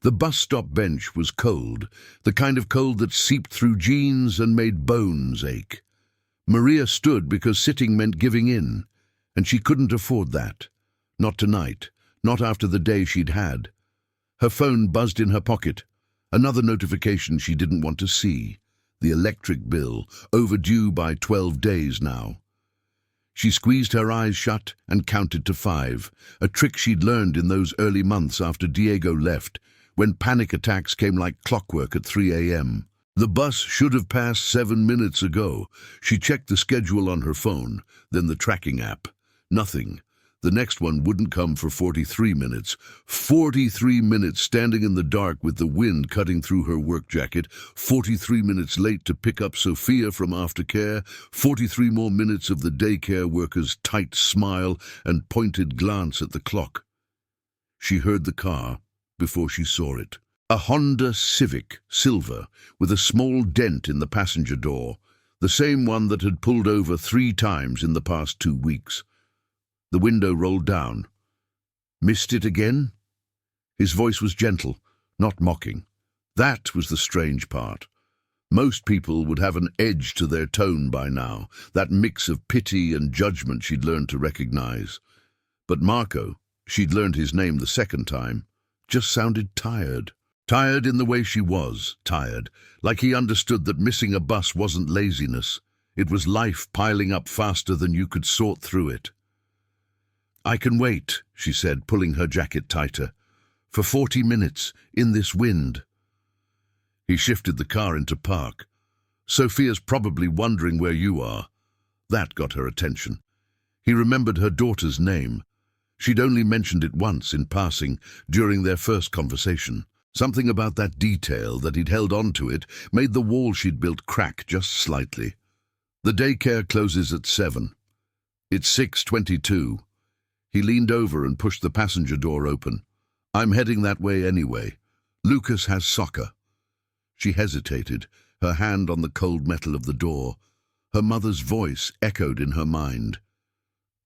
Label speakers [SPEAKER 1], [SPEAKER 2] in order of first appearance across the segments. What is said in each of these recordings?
[SPEAKER 1] The bus stop bench was cold, the kind of cold that seeped through jeans and made bones ache. Maria stood because sitting meant giving in, and she couldn't afford that. Not tonight, not after the day she'd had. Her phone buzzed in her pocket. Another notification she didn't want to see. The electric bill, overdue by 12 days now. She squeezed her eyes shut and counted to 5, a trick she'd learned in those early months after Diego left, when panic attacks came like clockwork at 3 a.m. The bus should have passed 7 minutes ago. She checked the schedule on her phone, then the tracking app. Nothing. The next one wouldn't come for 43 minutes. 43 minutes standing in the dark with the wind cutting through her work jacket. 43 minutes late to pick up Sophia from aftercare. 43 more minutes of the daycare worker's tight smile and pointed glance at the clock. She heard the car before she saw it. A Honda Civic, silver, with a small dent in the passenger door, the same one that had pulled over 3 times in the past 2 weeks. The window rolled down. Missed it again? His voice was gentle, not mocking. That was the strange part. Most people would have an edge to their tone by now, that mix of pity and judgment she'd learned to recognize. But Marco, she'd learned his name the second time, just sounded tired. Tired in the way she was tired, like he understood that missing a bus wasn't laziness. It was life piling up faster than you could sort through it. "I can wait," she said, pulling her jacket tighter. "For 40 minutes, in this wind." He shifted the car into park. "Sophia's probably wondering where you are." That got her attention. He remembered her daughter's name. She'd only mentioned it once in passing during their first conversation. Something about that detail that he'd held on to it made the wall she'd built crack just slightly. "The daycare closes at 7. It's 6:22. He leaned over and pushed the passenger door open. "I'm heading that way anyway. Lucas has soccer." She hesitated, her hand on the cold metal of the door. Her mother's voice echoed in her mind.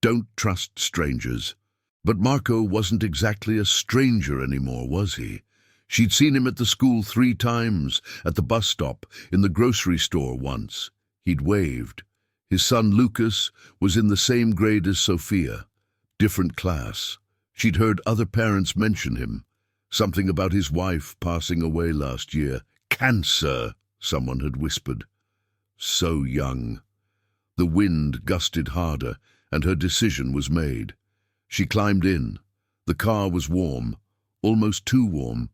[SPEAKER 1] "Don't trust strangers." But Marco wasn't exactly a stranger anymore, was he? She'd seen him at the school 3 times, at the bus stop, in the grocery store once. He'd waved. His son Lucas was in the same grade as Sophia. Different class. She'd heard other parents mention him. Something about his wife passing away last year. "Cancer," someone had whispered. So young. The wind gusted harder, and her decision was made. She climbed in. The car was warm, almost too warm.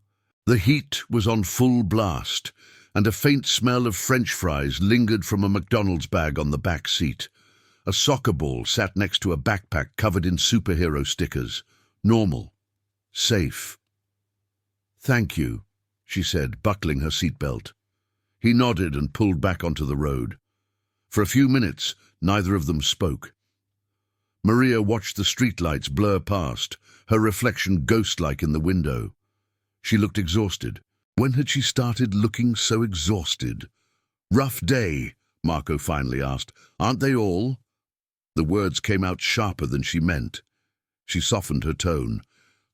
[SPEAKER 1] The heat was on full blast, and a faint smell of French fries lingered from a McDonald's bag on the back seat. A soccer ball sat next to a backpack covered in superhero stickers. Normal. Safe. "Thank you," she said, buckling her seatbelt. He nodded and pulled back onto the road. For a few minutes, neither of them spoke. Maria watched the streetlights blur past, her reflection ghost-like in the window. She looked exhausted. When had she started looking so exhausted? "Rough day?" Marco finally asked. "Aren't they all?" The words came out sharper than she meant. She softened her tone.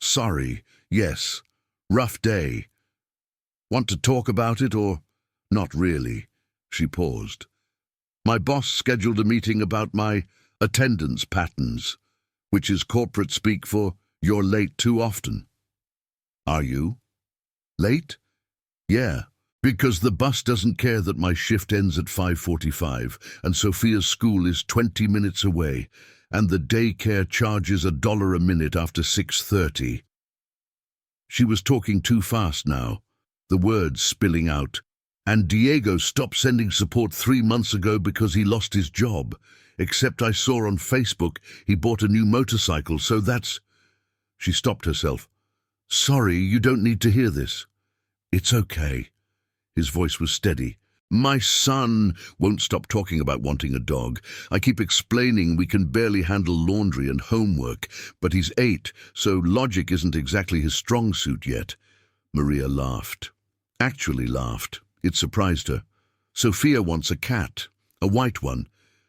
[SPEAKER 1] "Sorry, yes. Rough day. Want to talk about it or—" "Not really." She paused. "My boss scheduled a meeting about my attendance patterns, which is corporate speak for you're late too often." "Are you?" "Late?" "Yeah, because the bus doesn't care that my shift ends at 5:45 and Sophia's school is 20 minutes away and the daycare charges $1 a minute after 6:30. She was talking too fast now, the words spilling out. "And Diego stopped sending support 3 months ago because he lost his job. Except I saw on Facebook he bought a new motorcycle, so that's—" She stopped herself. "Sorry, you don't need to hear this." "It's okay." His voice was steady. "My son won't stop talking about wanting a dog. I keep explaining we can barely handle laundry and homework, but he's 8, so logic isn't exactly his strong suit yet." Maria laughed. Actually laughed. It surprised her. "Sophia wants a cat, a white one.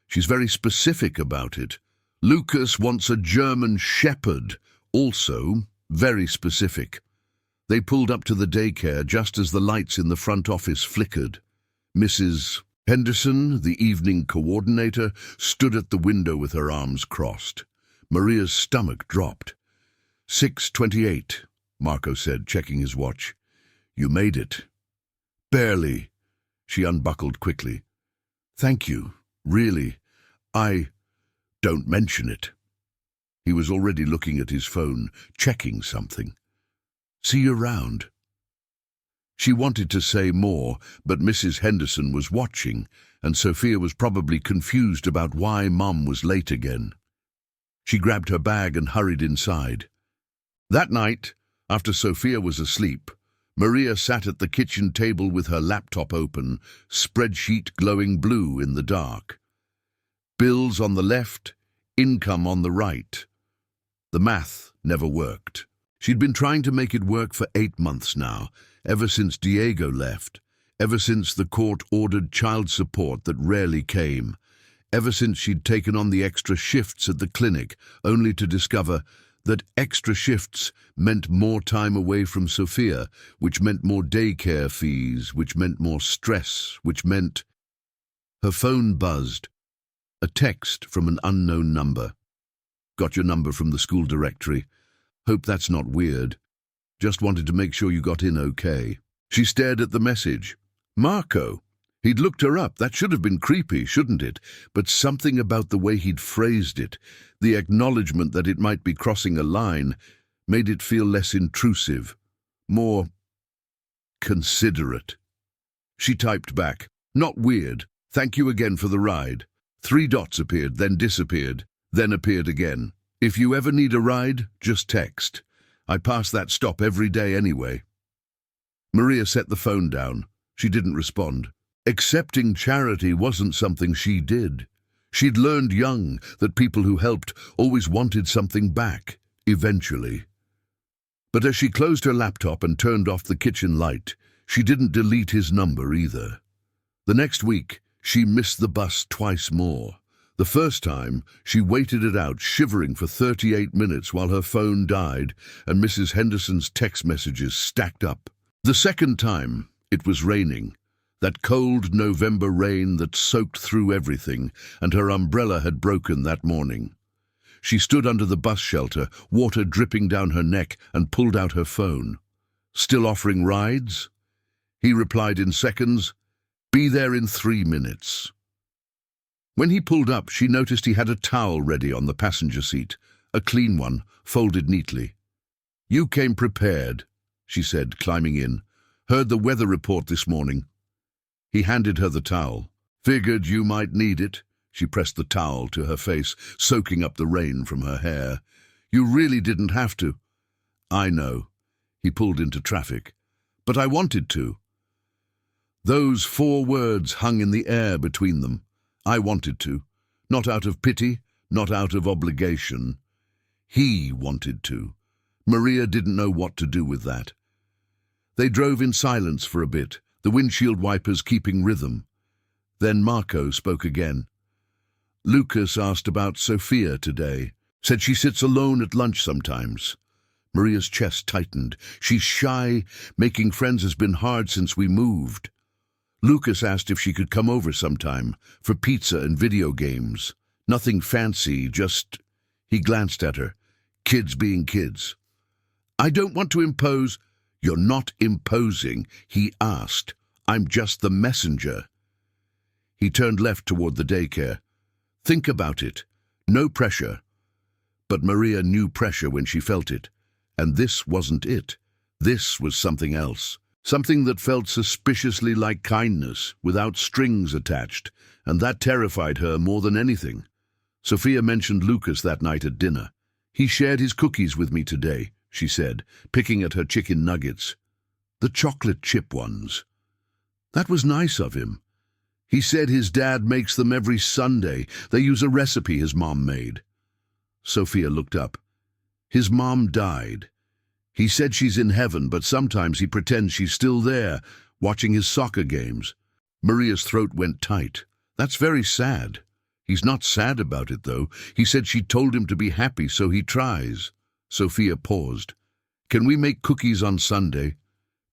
[SPEAKER 1] She's very specific about it. Lucas wants a German shepherd, also very specific." They pulled up to the daycare just as the lights in the front office flickered. Mrs. Henderson, the evening coordinator, stood at the window with her arms crossed. Maria's stomach dropped. 6:28, Marco said, checking his watch. You made it. Barely. She unbuckled quickly. Thank you, really. Don't mention it. He was already looking at his phone, checking something. See you around. She wanted to say more, but Mrs. Henderson was watching, and Sophia was probably confused about why Mum was late again. She grabbed her bag and hurried inside. That night, after Sophia was asleep, Maria sat at the kitchen table with her laptop open, spreadsheet glowing blue in the dark. Bills on the left, income on the right. The math never worked. She'd been trying to make it work for 8 months now, ever since Diego left, ever since the court-ordered child support that rarely came, ever since she'd taken on the extra shifts at the clinic, only to discover that extra shifts meant more time away from Sophia, which meant more daycare fees, which meant more stress, which meant... Her phone buzzed. A text from an unknown number. Got your number from the school directory. Hope that's not weird. Just wanted to make sure you got in okay. She stared at the message. Marco. He'd looked her up. That should have been creepy, shouldn't it? But something about the way he'd phrased it, the acknowledgement that it might be crossing a line, made it feel less intrusive, more considerate. She typed back, not weird. Thank you again for the ride. 3 dots appeared, then disappeared, then appeared again. If you ever need a ride, just text. I pass that stop every day anyway. Maria set the phone down. She didn't respond. Accepting charity wasn't something she did. She'd learned young that people who helped always wanted something back, eventually. But as she closed her laptop and turned off the kitchen light, she didn't delete his number either. The next week, she missed the bus twice more. The first time, she waited it out, shivering for 38 minutes while her phone died and Mrs. Henderson's text messages stacked up. The second time, it was raining. That cold November rain that soaked through everything, and her umbrella had broken that morning. She stood under the bus shelter, water dripping down her neck, and pulled out her phone. Still offering rides? He replied in seconds, "Be there in 3 minutes." When he pulled up, she noticed he had a towel ready on the passenger seat, a clean one, folded neatly. "You came prepared," she said, climbing in. "Heard the weather report this morning." He handed her the towel. "Figured you might need it." She pressed the towel to her face, soaking up the rain from her hair. "You really didn't have to." "I know." He pulled into traffic. "But I wanted to." Those 4 words hung in the air between them. I wanted to. Not out of pity, not out of obligation. He wanted to. Maria didn't know what to do with that. They drove in silence for a bit, the windshield wipers keeping rhythm. Then Marco spoke again. "Lucas asked about Sophia today. Said she sits alone at lunch sometimes." Maria's chest tightened. "She's shy. Making friends has been hard since we moved. Lucas asked if she could come over sometime, for pizza and video games. Nothing fancy, just..." He glanced at her. "Kids being kids." "I don't want to impose..." "You're not imposing," he asked. "I'm just the messenger." He turned left toward the daycare. "Think about it. No pressure." But Maria knew pressure when she felt it. And this wasn't it. This was something else. Something that felt suspiciously like kindness, without strings attached, and that terrified her more than anything. Sophia mentioned Lucas that night at dinner. "He shared his cookies with me today," she said, picking at her chicken nuggets. "The chocolate chip ones. That was nice of him. He said his dad makes them every Sunday. They use a recipe his mom made." Sophia looked up. "His mom died. He said she's in heaven, but sometimes he pretends she's still there, watching his soccer games." Maria's throat went tight. "That's very sad." "He's not sad about it, though. He said she told him to be happy, so he tries." Sophia paused. Can we make cookies on Sunday?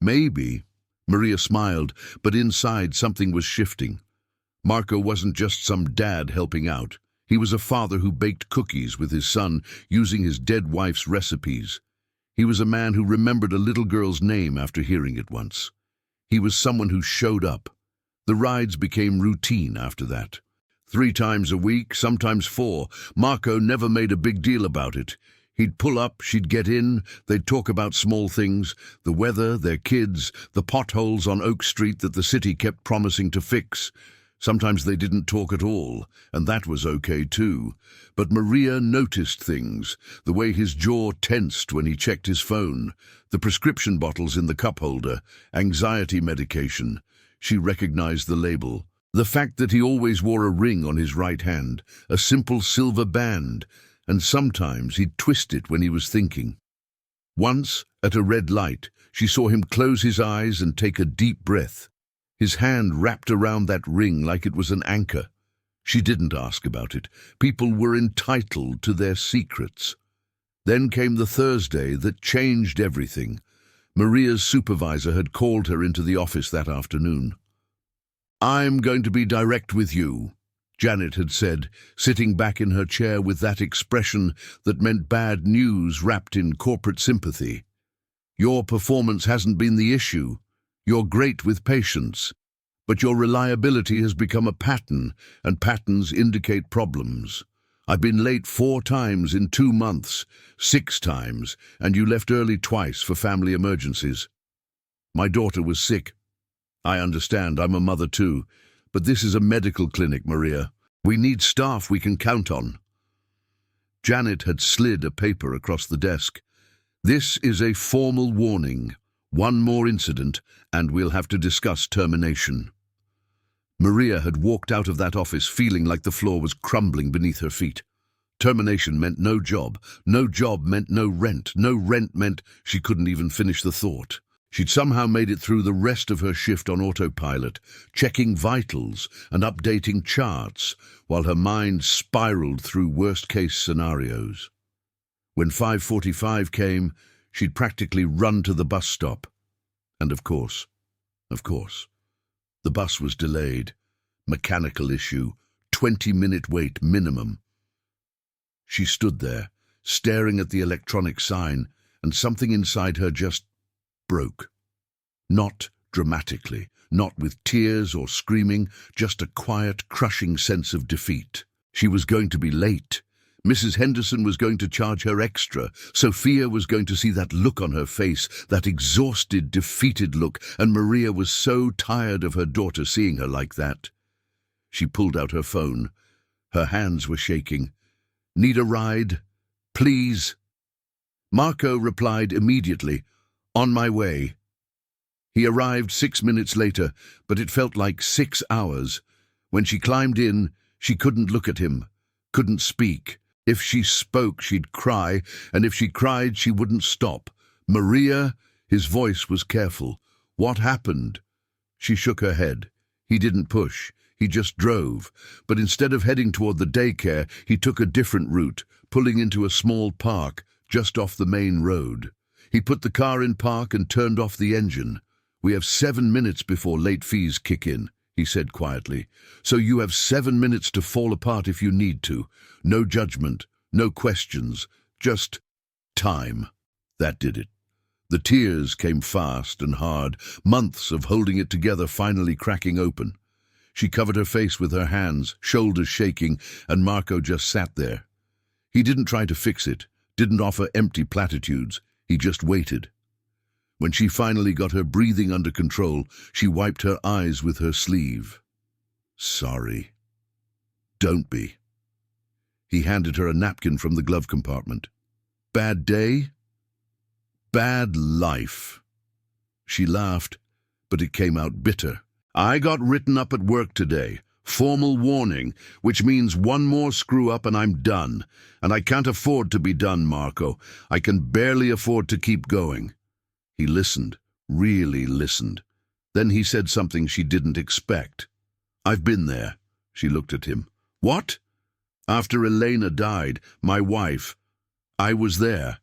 [SPEAKER 1] Maybe. Maria smiled, but inside something was shifting. Marco wasn't just some dad helping out. He was a father who baked cookies with his son using his dead wife's recipes. He was a man who remembered a little girl's name after hearing it once. He was someone who showed up. The rides became routine after that. 3 times a week, sometimes 4. Marco never made a big deal about it. He'd pull up, she'd get in, they'd talk about small things, the weather, their kids, the potholes on Oak Street that the city kept promising to fix. Sometimes they didn't talk at all, and that was okay too. But Maria noticed things, the way his jaw tensed when he checked his phone, the prescription bottles in the cup holder, anxiety medication. She recognized the label. The fact that he always wore a ring on his right hand, a simple silver band, and sometimes he'd twist it when he was thinking. Once, at a red light, she saw him close his eyes and take a deep breath. His hand wrapped around that ring like it was an anchor. She didn't ask about it. People were entitled to their secrets. Then came the Thursday that changed everything. Maria's supervisor had called her into the office that afternoon. "I'm going to be direct with you," Janet had said, sitting back in her chair with that expression that meant bad news wrapped in corporate sympathy. "Your performance hasn't been the issue. You're great with patience, but your reliability has become a pattern, and patterns indicate problems. I've been late 4 times in 2 months, 6 times, and you left early twice for family emergencies. My daughter was sick. I understand, I'm a mother too, but this is a medical clinic, Maria. We need staff we can count on." Janet had slid a paper across the desk. "This is a formal warning. 1 more incident, and we'll have to discuss termination." Maria had walked out of that office feeling like the floor was crumbling beneath her feet. Termination meant no job. No job meant no rent. No rent meant she couldn't even finish the thought. She'd somehow made it through the rest of her shift on autopilot, checking vitals and updating charts, while her mind spiraled through worst-case scenarios. When 5:45 came, she'd practically run to the bus stop. And of course, the bus was delayed. Mechanical issue, 20-minute wait minimum. She stood there, staring at the electronic sign, and something inside her just broke. Not dramatically, not with tears or screaming, just a quiet, crushing sense of defeat. She was going to be late. Mrs. Henderson was going to charge her extra. Sophia was going to see that look on her face, that exhausted, defeated look, and Maria was so tired of her daughter seeing her like that. She pulled out her phone. Her hands were shaking. "Need a ride? Please?" Marco replied immediately, "On my way." He arrived 6 minutes later, but it felt like 6 hours. When she climbed in, she couldn't look at him, couldn't speak. If she spoke, she'd cry, and if she cried, she wouldn't stop. "Maria?" His voice was careful. "What happened?" She shook her head. He didn't push. He just drove. But instead of heading toward the daycare, he took a different route, pulling into a small park just off the main road. He put the car in park and turned off the engine. "We have 7 minutes before late fees kick in," he said quietly. "So you have 7 minutes to fall apart if you need to. No judgment, no questions, just time." That did it. The tears came fast and hard, months of holding it together finally cracking open. She covered her face with her hands, shoulders shaking, and Marco just sat there. He didn't try to fix it, didn't offer empty platitudes. He just waited. When she finally got her breathing under control, she wiped her eyes with her sleeve. "Sorry." "Don't be." He handed her a napkin from the glove compartment. "Bad day?" "Bad life." She laughed, but it came out bitter. "I got written up at work today. Formal warning, which means 1 more screw-up and I'm done. And I can't afford to be done, Marco. I can barely afford to keep going." He listened, really listened. Then he said something she didn't expect. "I've been there." She looked at him. "What?" "After Elena died, my wife. I was there."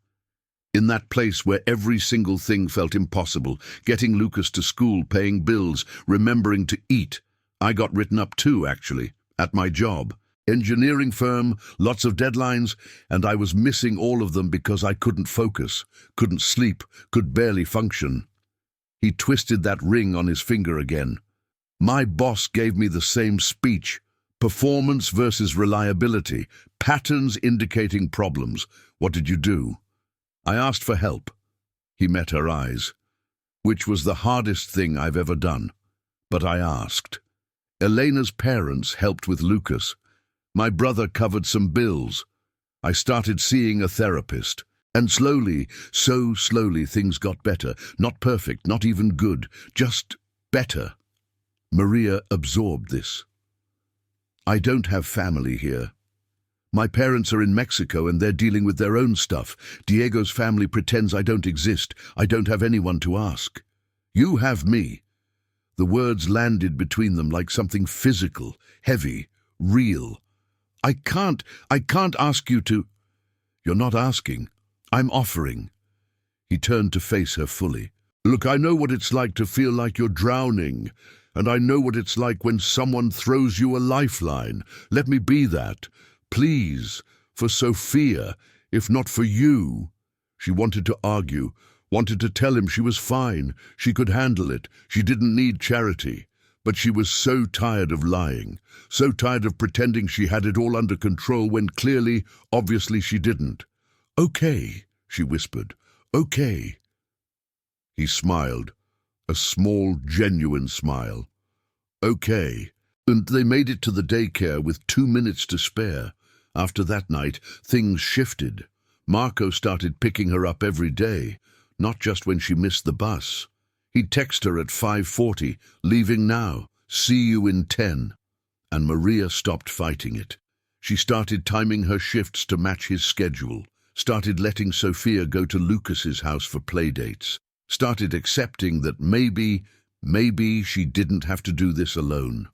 [SPEAKER 1] In that place where every single thing felt impossible, getting Lucas to school, paying bills, remembering to eat. I got written up too, actually, at my job. Engineering firm, lots of deadlines, and I was missing all of them because I couldn't focus, couldn't sleep, could barely function. He twisted that ring on his finger again. My boss gave me the same speech. Performance versus reliability, patterns indicating problems. What did you do? I asked for help. He met her eyes, which was the hardest thing I've ever done. But I asked. Elena's parents helped with Lucas. My brother covered some bills. I started seeing a therapist. And slowly, so slowly, things got better. Not perfect, not even good, just better. Maria absorbed this. I don't have family here. My parents are in Mexico and they're dealing with their own stuff. Diego's family pretends I don't exist. I don't have anyone to ask. You have me. The words landed between them like something physical, heavy, real. I can't ask you to... You're not asking. I'm offering. He turned to face her fully. Look, I know what it's like to feel like you're drowning, and I know what it's like when someone throws you a lifeline. Let me be that. Please, for Sophia, if not for you. She wanted to argue, wanted to tell him she was fine, she could handle it, she didn't need charity. But she was so tired of lying, so tired of pretending she had it all under control when clearly, obviously she didn't. Okay, she whispered. Okay. He smiled, a small, genuine smile. Okay. And they made it to the daycare with 2 minutes to spare. After that night, things shifted. Marco started picking her up every day, not just when she missed the bus. He'd text her at 5:40, leaving now, see you in 10. And Maria stopped fighting it. She started timing her shifts to match his schedule, started letting Sophia go to Lucas's house for playdates, started accepting that maybe she didn't have to do this alone.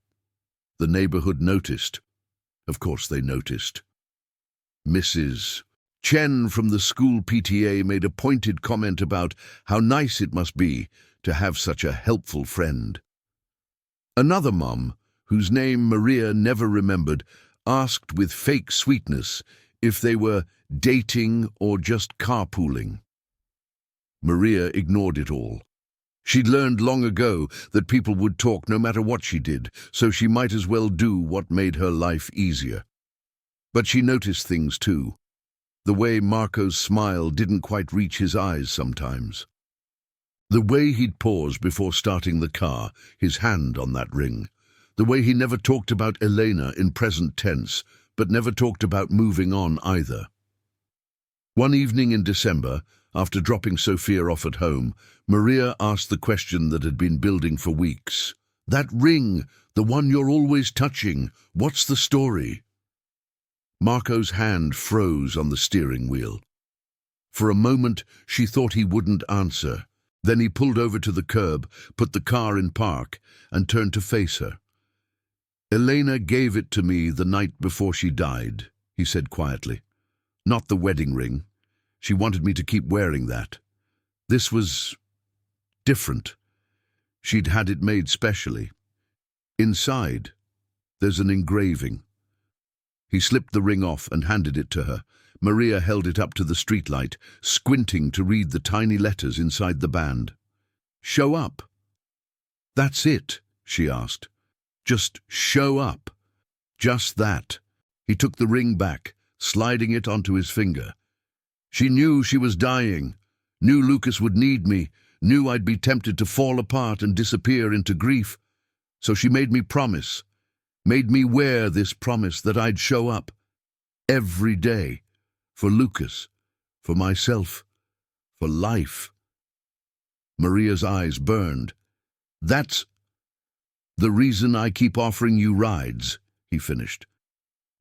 [SPEAKER 1] The neighborhood noticed. Of course they noticed. Mrs. Chen from the school PTA made a pointed comment about how nice it must be to have such a helpful friend. Another mom, whose name Maria never remembered, asked with fake sweetness if they were dating or just carpooling. Maria ignored it all. She'd learned long ago that people would talk no matter what she did, so she might as well do what made her life easier. But she noticed things too. The way Marco's smile didn't quite reach his eyes sometimes. The way he'd pause before starting the car, his hand on that ring. The way he never talked about Elena in present tense, but never talked about moving on either. One evening in December, after dropping Sophia off at home, Maria asked the question that had been building for weeks. That ring, the one you're always touching, what's the story? Marco's hand froze on the steering wheel. For a moment, she thought he wouldn't answer. Then he pulled over to the curb, put the car in park, and turned to face her. Elena gave it to me the night before she died, he said quietly. Not the wedding ring. She wanted me to keep wearing that. This was different. She'd had it made specially. Inside, there's an engraving. He slipped the ring off and handed it to her. Maria held it up to the streetlight, squinting to read the tiny letters inside the band. Show up. That's it, she asked. Just show up. Just that. He took the ring back, sliding it onto his finger. She knew she was dying, knew Lucas would need me, knew I'd be tempted to fall apart and disappear into grief. So she made me promise, made me wear this promise that I'd show up every day. For Lucas, for myself, for life. Maria's eyes burned. That's the reason I keep offering you rides, he finished.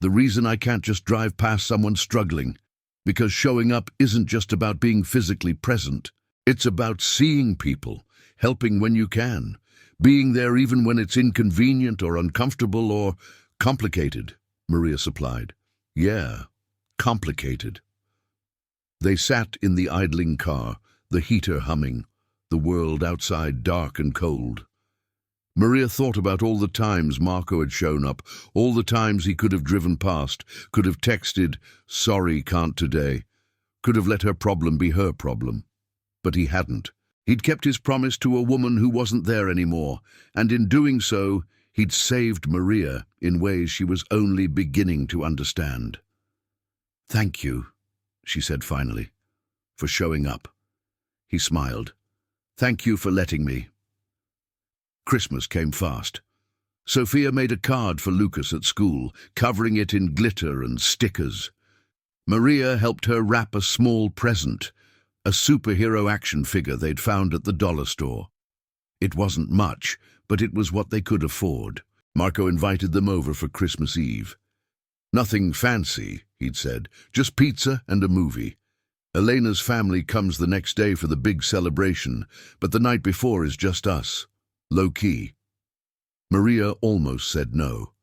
[SPEAKER 1] The reason I can't just drive past someone struggling. Because showing up isn't just about being physically present. It's about seeing people, helping when you can, being there even when it's inconvenient or uncomfortable or complicated, Maria supplied. Yeah. Complicated. They sat in the idling car, the heater humming, the world outside dark and cold. Maria thought about all the times Marco had shown up, all the times he could have driven past, could have texted, "Sorry, can't today," could have let her problem be her problem. But he hadn't. He'd kept his promise to a woman who wasn't there anymore, and in doing so, he'd saved Maria in ways she was only beginning to understand. "Thank you," she said finally, "for showing up." He smiled. "Thank you for letting me." Christmas came fast. Sophia made a card for Lucas at school, covering it in glitter and stickers. Maria helped her wrap a small present, a superhero action figure they'd found at the dollar store. It wasn't much, but it was what they could afford. Marco invited them over for Christmas Eve. "Nothing fancy," he'd said, "just pizza and a movie. Elena's family comes the next day for the big celebration, but the night before is just us. Low-key." Maria almost said no.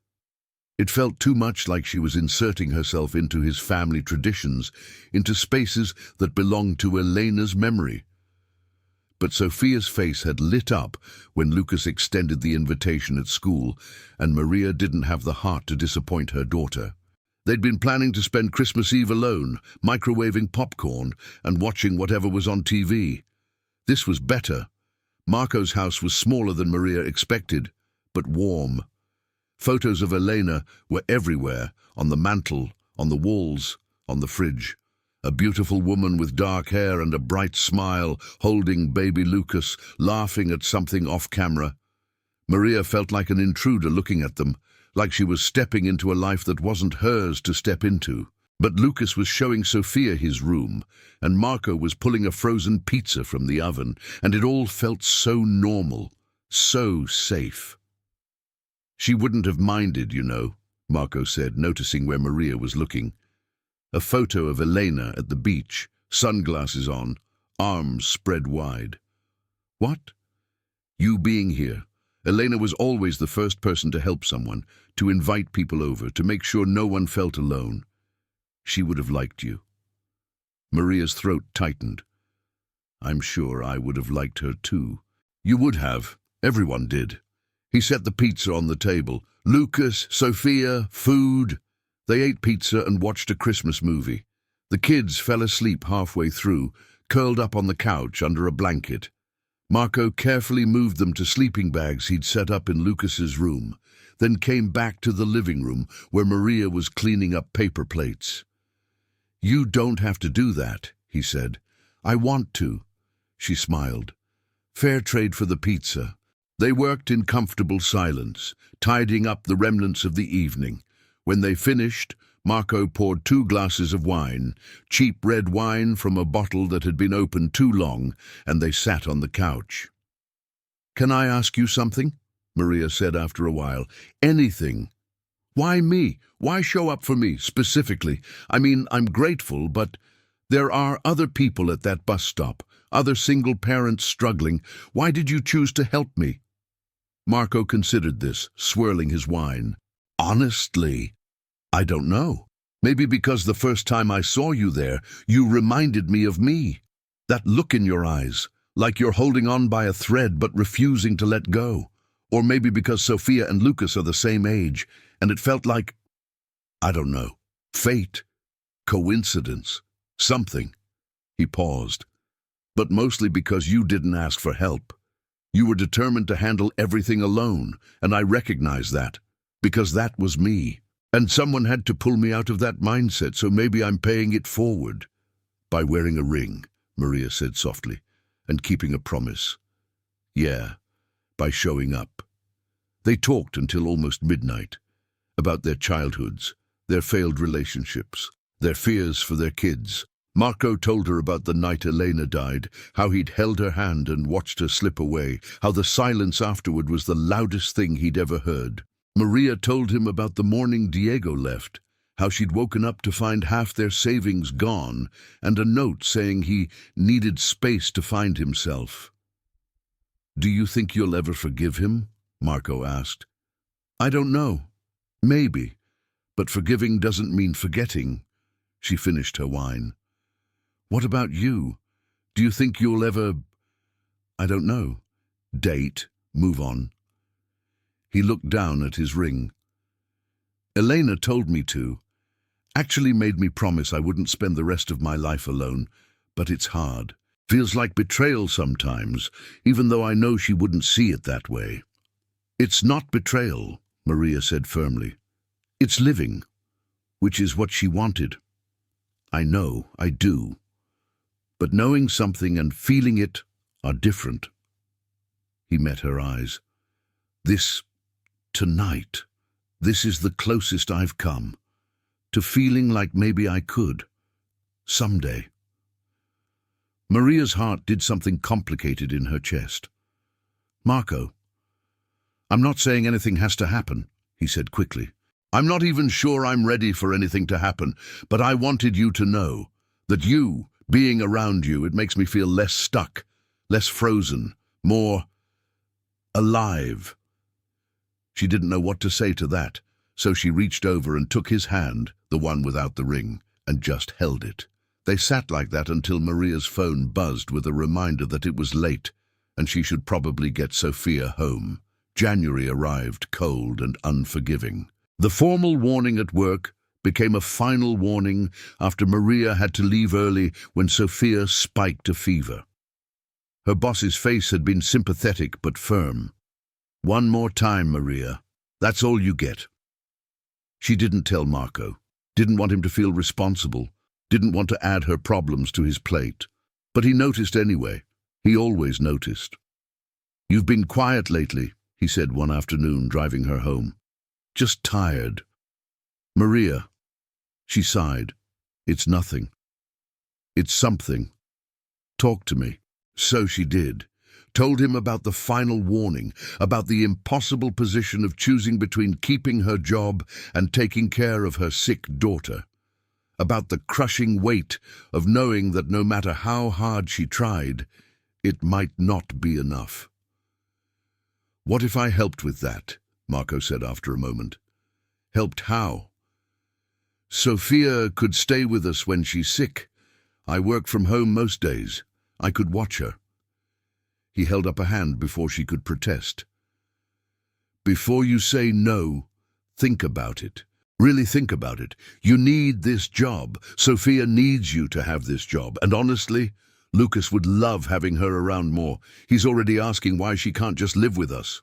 [SPEAKER 1] It felt too much like she was inserting herself into his family traditions, into spaces that belonged to Elena's memory. But Sophia's face had lit up when Lucas extended the invitation at school, and Maria didn't have the heart to disappoint her daughter. They'd been planning to spend Christmas Eve alone, microwaving popcorn and watching whatever was on TV. This was better. Marco's house was smaller than Maria expected, but warm. Photos of Elena were everywhere, on the mantel, on the walls, on the fridge. A beautiful woman with dark hair and a bright smile, holding baby Lucas, laughing at something off camera. Maria felt like an intruder looking at them, like she was stepping into a life that wasn't hers to step into. But Lucas was showing Sophia his room, and Marco was pulling a frozen pizza from the oven, and it all felt so normal, so safe. "She wouldn't have minded, you know," Marco said, noticing where Maria was looking. A photo of Elena at the beach, sunglasses on, arms spread wide. "What?" "You being here. Elena was always the first person to help someone, to invite people over, to make sure no one felt alone. She would have liked you." Maria's throat tightened. "I'm sure I would have liked her too." "You would have. Everyone did." He set the pizza on the table. Lucas, Sophia, food. They ate pizza and watched a Christmas movie. The kids fell asleep halfway through, curled up on the couch under a blanket. Marco carefully moved them to sleeping bags he'd set up in Lucas's room, then came back to the living room where Maria was cleaning up paper plates. "You don't have to do that," he said. "I want to." She smiled. "Fair trade for the pizza." They worked in comfortable silence, tidying up the remnants of the evening. When they finished, Marco poured 2 glasses of wine, cheap red wine from a bottle that had been opened too long, and they sat on the couch. "Can I ask you something?" Maria said after a while. "Anything." "Why me? Why show up for me, specifically? I mean, I'm grateful, but there are other people at that bus stop, other single parents struggling. Why did you choose to help me?" Marco considered this, swirling his wine. "Honestly, I don't know. Maybe because the first time I saw you there, you reminded me of me. That look in your eyes, like you're holding on by a thread but refusing to let go. Or maybe because Sophia and Lucas are the same age, and it felt like, I don't know, fate, coincidence, something." He paused. "But mostly because you didn't ask for help. You were determined to handle everything alone, and I recognize that, because that was me. And someone had to pull me out of that mindset, so maybe I'm paying it forward." "By wearing a ring," Maria said softly, "and keeping a promise." "Yeah, by showing up." They talked until almost midnight, about their childhoods, their failed relationships, their fears for their kids. Marco told her about the night Elena died, how he'd held her hand and watched her slip away, how the silence afterward was the loudest thing he'd ever heard. Maria told him about the morning Diego left, how she'd woken up to find half their savings gone, and a note saying he needed space to find himself. "Do you think you'll ever forgive him?" Marco asked. "I don't know. Maybe. But forgiving doesn't mean forgetting." She finished her wine. What about you? Do you think you'll ever, I don't know, date, move on? He looked down at his ring. Elena told me to. Actually made me promise I wouldn't spend the rest of my life alone, but it's hard. Feels like betrayal sometimes, even though I know she wouldn't see it that way. It's not betrayal, Maria said firmly. It's living, which is what she wanted. I know, I do. But knowing something and feeling it are different. He met her eyes. Tonight, this is the closest I've come to feeling like maybe I could, someday. Maria's heart did something complicated in her chest. Marco, I'm not saying anything has to happen, he said quickly. I'm not even sure I'm ready for anything to happen, but I wanted you to know that you, being around you, it makes me feel less stuck, less frozen, more alive. She didn't know what to say to that, so she reached over and took his hand, the one without the ring, and just held it. They sat like that until Maria's phone buzzed with a reminder that it was late and she should probably get Sophia home. January arrived cold and unforgiving. The formal warning at work became a final warning after Maria had to leave early when Sophia spiked a fever. Her boss's face had been sympathetic but firm. One more time, Maria. That's all you get. She didn't tell Marco, didn't want him to feel responsible, didn't want to add her problems to his plate. But he noticed anyway. He always noticed. You've been quiet lately, he said one afternoon, driving her home. Just tired. Maria, she sighed. It's nothing. It's something. Talk to me. So she did. Told him about the final warning, about the impossible position of choosing between keeping her job and taking care of her sick daughter. About the crushing weight of knowing that no matter how hard she tried, it might not be enough. What if I helped with that? Marco said after a moment. Helped how? Sophia could stay with us when she's sick. I work from home most days. I could watch her. He held up a hand before she could protest. Before you say no, think about it. Really think about it. You need this job. Sophia needs you to have this job. And honestly, Lucas would love having her around more. He's already asking why she can't just live with us.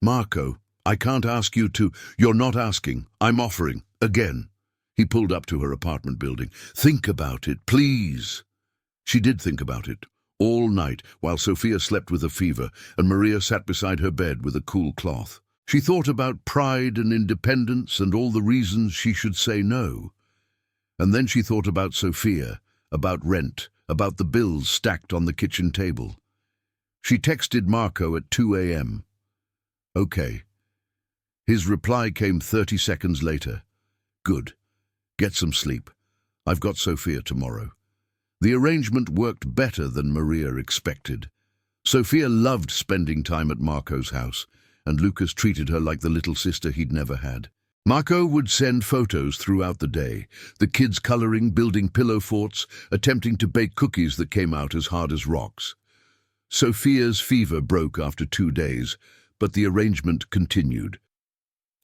[SPEAKER 1] Marco, I can't ask you to. You're not asking. I'm offering. Again. He pulled up to her apartment building. Think about it, please. She did think about it. All night, while Sophia slept with a fever, and Maria sat beside her bed with a cool cloth. She thought about pride and independence and all the reasons she should say no. And then she thought about Sophia, about rent, about the bills stacked on the kitchen table. She texted Marco at 2 a.m. Okay. His reply came 30 seconds later. Good. Get some sleep. I've got Sophia tomorrow. The arrangement worked better than Maria expected. Sophia loved spending time at Marco's house, and Lucas treated her like the little sister he'd never had. Marco would send photos throughout the day, the kids coloring, building pillow forts, attempting to bake cookies that came out as hard as rocks. Sophia's fever broke after 2 days, but the arrangement continued.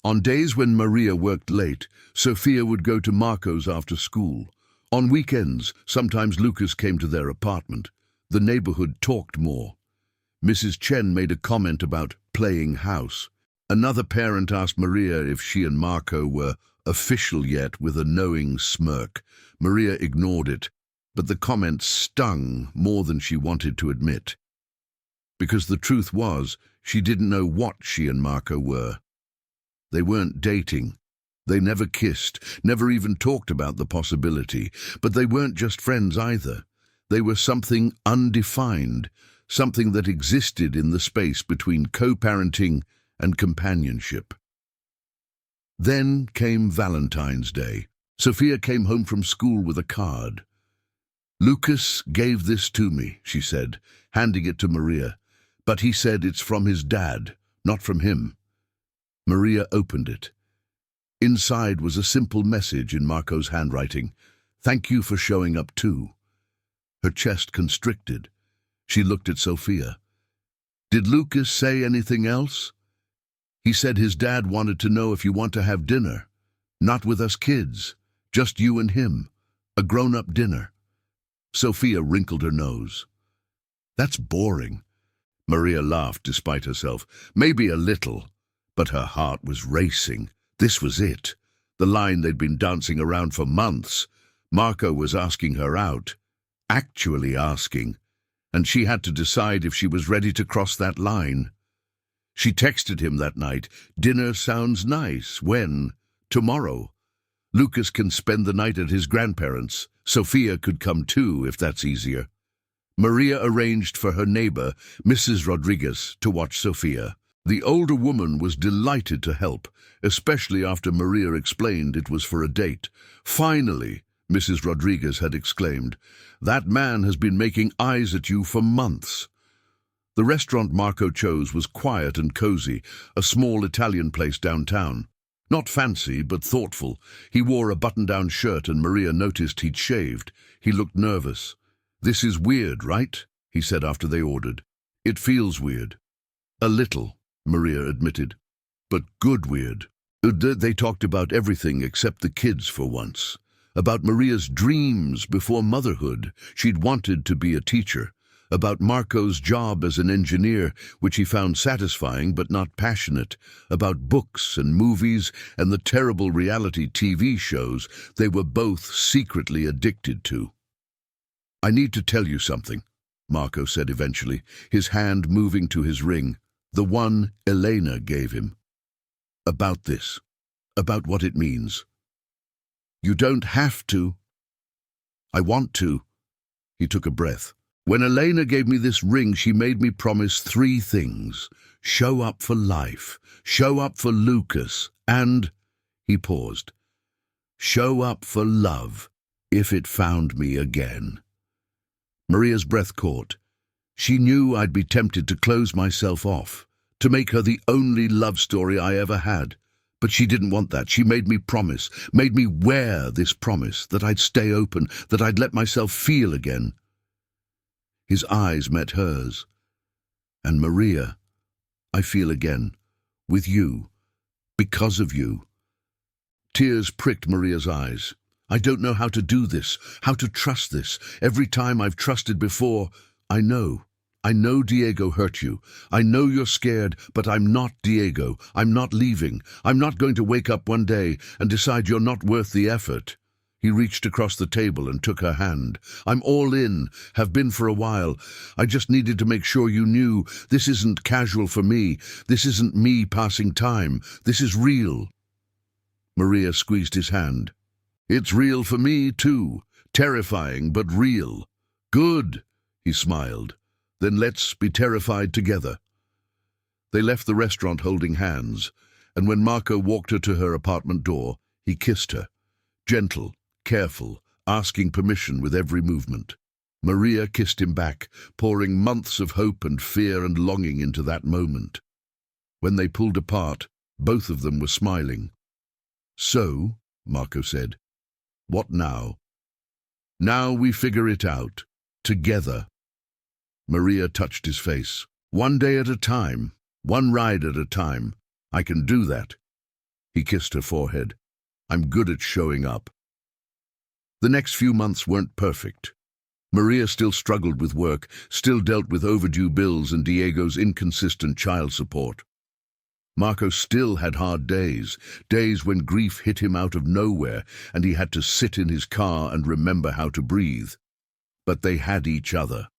[SPEAKER 1] On days when Maria worked late, Sophia would go to Marco's after school. On weekends, sometimes Lucas came to their apartment. The neighborhood talked more. Mrs. Chen made a comment about playing house. Another parent asked Maria if she and Marco were official yet with a knowing smirk. Maria ignored it, but the comment stung more than she wanted to admit. Because the truth was, she didn't know what she and Marco were. They weren't dating. They never kissed, never even talked about the possibility. But they weren't just friends either. They were something undefined, something that existed in the space between co-parenting and companionship. Then came Valentine's Day. Sophia came home from school with a card. Lucas gave this to me, she said, handing it to Maria. But he said it's from his dad, not from him. Maria opened it. Inside was a simple message in Marco's handwriting. Thank you for showing up too. Her chest constricted. She looked at Sophia. "Did Lucas say anything else?" "He said his dad wanted to know if you want to have dinner. Not with us kids, just you and him. A grown-up dinner." Sophia wrinkled her nose. "That's boring." Maria laughed despite herself. Maybe a little, but her heart was racing. This was it. The line they'd been dancing around for months. Marco was asking her out. Actually asking. And she had to decide if she was ready to cross that line. She texted him that night, "Dinner sounds nice. When?" "Tomorrow. Lucas can spend the night at his grandparents'. Sophia could come too, if that's easier." Maria arranged for her neighbor, Mrs. Rodriguez, to watch Sophia. The older woman was delighted to help, especially after Maria explained it was for a date. "Finally," Mrs. Rodriguez had exclaimed, "that man has been making eyes at you for months." The restaurant Marco chose was quiet and cozy, a small Italian place downtown. Not fancy, but thoughtful. He wore a button-down shirt and Maria noticed he'd shaved. He looked nervous. "This is weird, right?" he said after they ordered. "It feels weird." "A little," Maria admitted. "But good weird." They talked about everything except the kids for once. About Maria's dreams before motherhood. She'd wanted to be a teacher. About Marco's job as an engineer, which he found satisfying but not passionate. About books and movies and the terrible reality TV shows they were both secretly addicted to. "I need to tell you something," Marco said eventually, his hand moving to his ring, the one Elena gave him. "About this. About what it means." "You don't have to." "I want to." He took a breath. "When Elena gave me this ring, she made me promise 3 things. Show up for life, show up for Lucas, and," he paused, "show up for love, if it found me again." Maria's breath caught. She knew I'd be tempted to close myself off, to make her the only love story I ever had. But she didn't want that. She made me promise, made me wear this promise, that I'd stay open, that I'd let myself feel again. His eyes met hers. "And Maria, I feel again. With you. Because of you." Tears pricked Maria's eyes. "I don't know how to do this, how to trust this. Every time I've trusted before, I know Diego hurt you. I know you're scared, but I'm not Diego. I'm not leaving. I'm not going to wake up one day and decide you're not worth the effort." He reached across the table and took her hand. "I'm all in, have been for a while. I just needed to make sure you knew this isn't casual for me. This isn't me passing time. This is real." Maria squeezed his hand. "It's real for me, too. Terrifying, but real." "Good," he smiled. "Then let's be terrified together." They left the restaurant holding hands, and when Marco walked her to her apartment door, he kissed her. Gentle, careful, asking permission with every movement. Maria kissed him back, pouring months of hope and fear and longing into that moment. When they pulled apart, both of them were smiling. "So," Marco said, "what now?" "Now we figure it out. Together." Maria touched his face. "One day at a time. One ride at a time. I can do that." He kissed her forehead. "I'm good at showing up." The next few months weren't perfect. Maria still struggled with work, still dealt with overdue bills and Diego's inconsistent child support. Marco still had hard days, days when grief hit him out of nowhere and he had to sit in his car and remember how to breathe. But they had each other.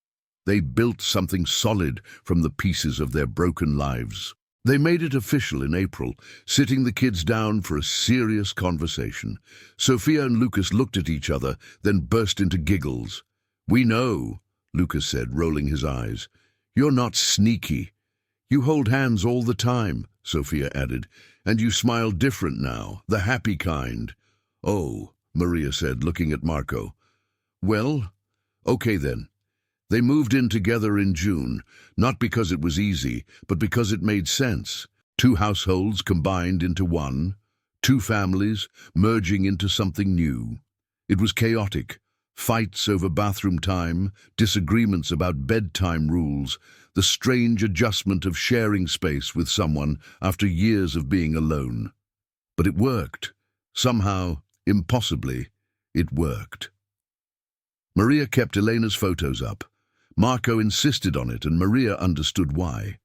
[SPEAKER 1] They built something solid from the pieces of their broken lives. They made it official in April, sitting the kids down for a serious conversation. Sophia and Lucas looked at each other, then burst into giggles. "We know," Lucas said, rolling his eyes. "You're not sneaky. You hold hands all the time," Sophia added, "and you smile different now, the happy kind." "Oh," Maria said, looking at Marco. "Well, okay then." They moved in together in June, not because it was easy, but because it made sense. 2 households combined into one, 2 families merging into something new. It was chaotic, Fights over bathroom time, disagreements about bedtime rules, the strange adjustment of sharing space with someone after years of being alone. But it worked. Somehow, impossibly, it worked. Maria kept Elena's photos up. Marco insisted on it, and Maria understood why.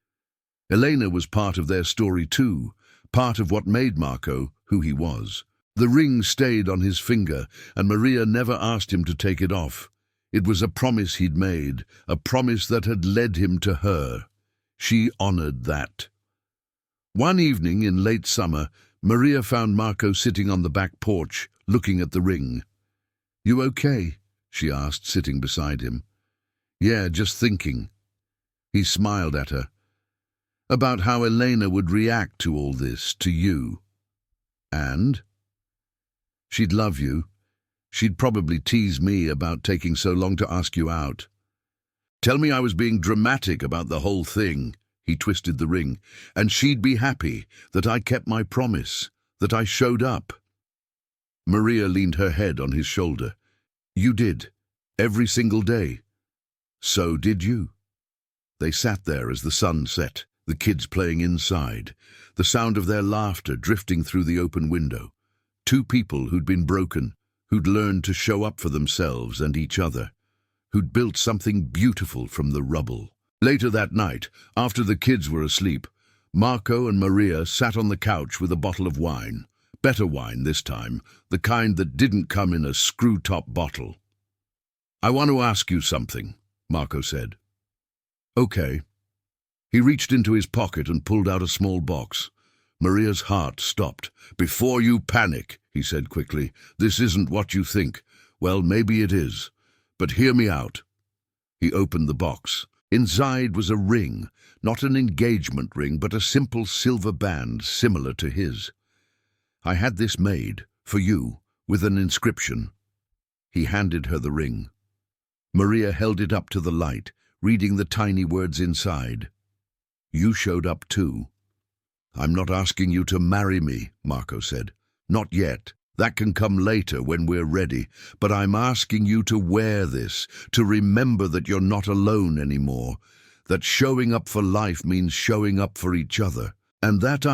[SPEAKER 1] Elena was part of their story too, part of what made Marco who he was. The ring stayed on his finger, and Maria never asked him to take it off. It was a promise he'd made, a promise that had led him to her. She honored that. One evening in late summer, Maria found Marco sitting on the back porch, looking at the ring. "You okay?" she asked, sitting beside him. "Yeah, just thinking." He smiled at her. "About how Elena would react to all this, to you." "And?" "She'd love you. She'd probably tease me about taking so long to ask you out. Tell me I was being dramatic about the whole thing." He twisted the ring. "And she'd be happy that I kept my promise, that I showed up." Maria leaned her head on his shoulder. "You did. Every single day." "So did you." They sat there as the sun set, the kids playing inside, the sound of their laughter drifting through the open window. Two people who'd been broken, who'd learned to show up for themselves and each other, who'd built something beautiful from the rubble. Later that night, after the kids were asleep, Marco and Maria sat on the couch with a bottle of wine. Better wine this time, the kind that didn't come in a screw-top bottle. "I want to ask you something," Marco said. "Okay." He reached into his pocket and pulled out a small box. Maria's heart stopped. "Before you panic," he said quickly, "this isn't what you think. Well, maybe it is. But hear me out." He opened the box. Inside was a ring, not an engagement ring, but a simple silver band similar to his. "I had this made, for you, with an inscription." He handed her the ring. Maria held it up to the light, reading the tiny words inside. "You showed up too." "I'm not asking you to marry me," Marco said. "Not yet. That can come later when we're ready. But I'm asking you to wear this, to remember that you're not alone anymore, that showing up for life means showing up for each other, and that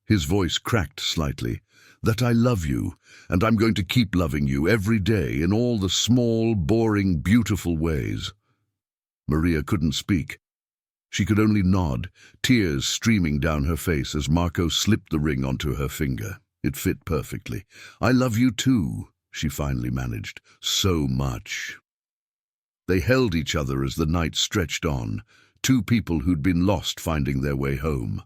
[SPEAKER 1] his voice cracked slightly, that I love you, and I'm going to keep loving you every day in all the small, boring, beautiful ways." Maria couldn't speak. She could only nod, tears streaming down her face as Marco slipped the ring onto her finger. It fit perfectly. "I love you too," she finally managed. "So much." They held each other as the night stretched on, two people who'd been lost finding their way home.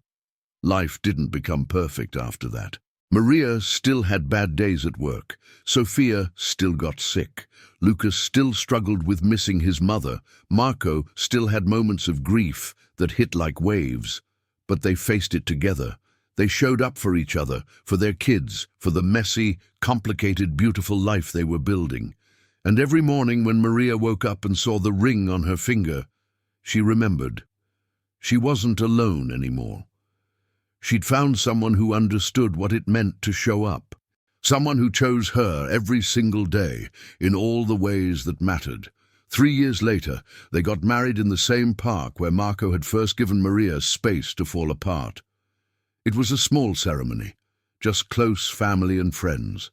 [SPEAKER 1] Life didn't become perfect after that. Maria still had bad days at work. Sophia still got sick. Lucas still struggled with missing his mother. Marco still had moments of grief that hit like waves. But they faced it together. They showed up for each other, for their kids, for the messy, complicated, beautiful life they were building. And every morning when Maria woke up and saw the ring on her finger, she remembered. She wasn't alone anymore. She'd found someone who understood what it meant to show up. Someone who chose her every single day, in all the ways that mattered. 3 years later, they got married in the same park where Marco had first given Maria space to fall apart. It was a small ceremony, just close family and friends.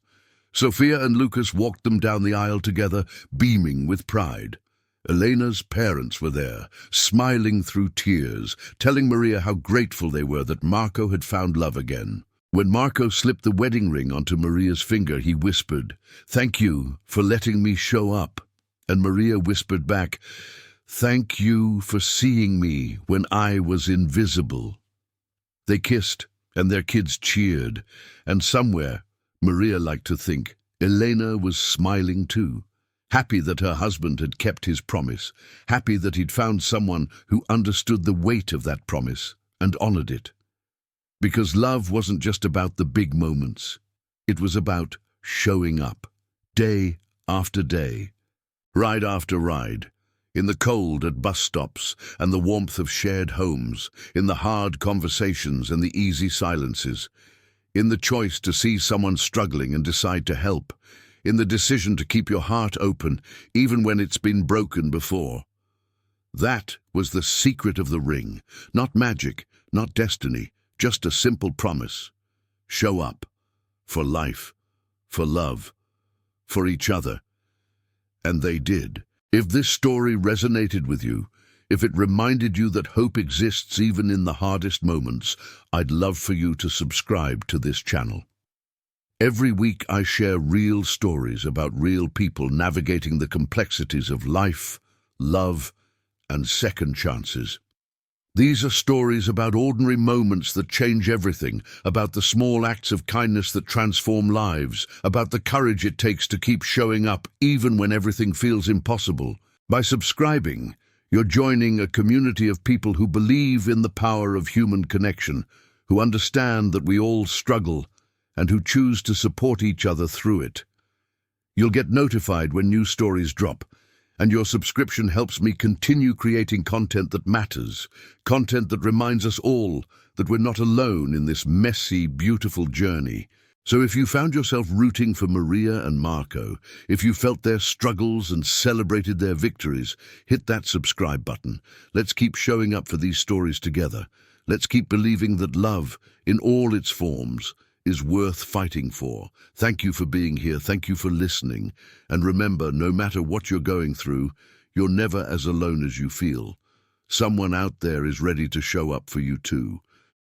[SPEAKER 1] Sophia and Lucas walked them down the aisle together, beaming with pride. Elena's parents were there, smiling through tears, telling Maria how grateful they were that Marco had found love again. When Marco slipped the wedding ring onto Maria's finger, he whispered, "Thank you for letting me show up." And Maria whispered back, "Thank you for seeing me when I was invisible." They kissed, and their kids cheered, and somewhere, Maria liked to think, Elena was smiling too, happy that her husband had kept his promise, happy that he'd found someone who understood the weight of that promise and honored it. Because love wasn't just about the big moments. It was about showing up, day after day, ride after ride, in the cold at bus stops and the warmth of shared homes, in the hard conversations and the easy silences, in the choice to see someone struggling and decide to help, in the decision to keep your heart open even when it's been broken before. That was the secret of the ring. Not magic, not destiny, just a simple promise. Show up. For life. For love. For each other. And they did. If this story resonated with you, if it reminded you that hope exists even in the hardest moments, I'd love for you to subscribe to this channel. Every week I share real stories about real people navigating the complexities of life, love, and second chances. These are stories about ordinary moments that change everything, about the small acts of kindness that transform lives, about the courage it takes to keep showing up even when everything feels impossible. By subscribing, you're joining a community of people who believe in the power of human connection, who understand that we all struggle, and who choose to support each other through it. You'll get notified when new stories drop, and your subscription helps me continue creating content that matters, content that reminds us all that we're not alone in this messy, beautiful journey. So if you found yourself rooting for Maria and Marco, if you felt their struggles and celebrated their victories, hit that subscribe button. Let's keep showing up for these stories together. Let's keep believing that love, in all its forms, is worth fighting for. Thank you for being here. Thank you for listening. And remember, no matter what you're going through, you're never as alone as you feel. Someone out there is ready to show up for you too.